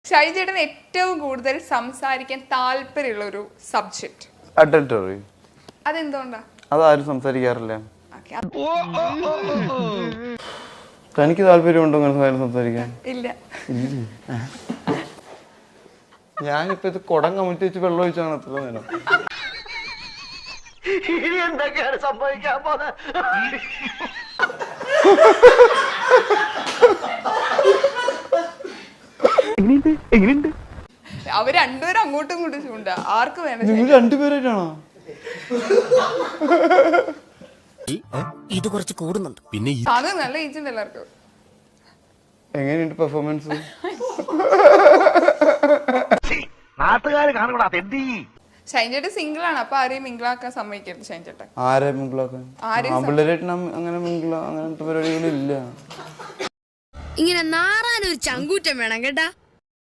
ഷൈൻ ചേട്ടൻ ഏറ്റവും കൂടുതൽ സംസാരിക്കാൻ താല്പര്യമുള്ള ഒരു സബ്ജക്ട് അഡൽട്ടറി. അതെന്തുകൊണ്ടാ? അതാരും സംസാരിക്കാറില്ല. Okay, തനിക്ക് താല്പര്യമുണ്ടോ അങ്ങനെ സംസാരിക്കാൻ? ഇല്ല. ഞാനിപ്പോ ഇത് കുടം കമത്തി വെച്ച് വെള്ളം ഒഴിച്ചാണ് എത്ര നേരം. എന്തൊക്കെയാണ് സംഭവിക്കാൻ പോകുന്നത്? എങ്ങനെയുണ്ട്? അവര് രണ്ടുപേരും അങ്ങോട്ടും ഇങ്ങോട്ടും ചൂണ്ട. ആർക്ക് വേണം? നിങ്ങൾ രണ്ടുപേരായിട്ടാണോ? ഇത് കുറച്ച് കൂടുന്നുണ്ട്. പിന്നെ അത് നല്ല ഏജന്റ് എല്ലാവർക്കും. എങ്ങനെയുണ്ട് പെർഫോമൻസ്? നാട്ടുകാര് കാണൂടാ തെണ്ടി. ഷൈൻ ചേട്ടൻ സിംഗിൾ ആണ്, അപ്പൊ ആരെയും മിംഗിളാക്കാൻ സമ്മതിക്കരുത് ഷൈൻ ചേട്ടൻ. ആരെ മിങ്കിളാക്കാൻ? ആരെയും ആമ്പിള്ളേരായിട്ട് അങ്ങനെ മിങ്കിള അങ്ങനത്തെ പരിപാടികളില്ല. ഇങ്ങനെ നാറാനൊരു ചങ്കൂറ്റം വേണം കേട്ടാ.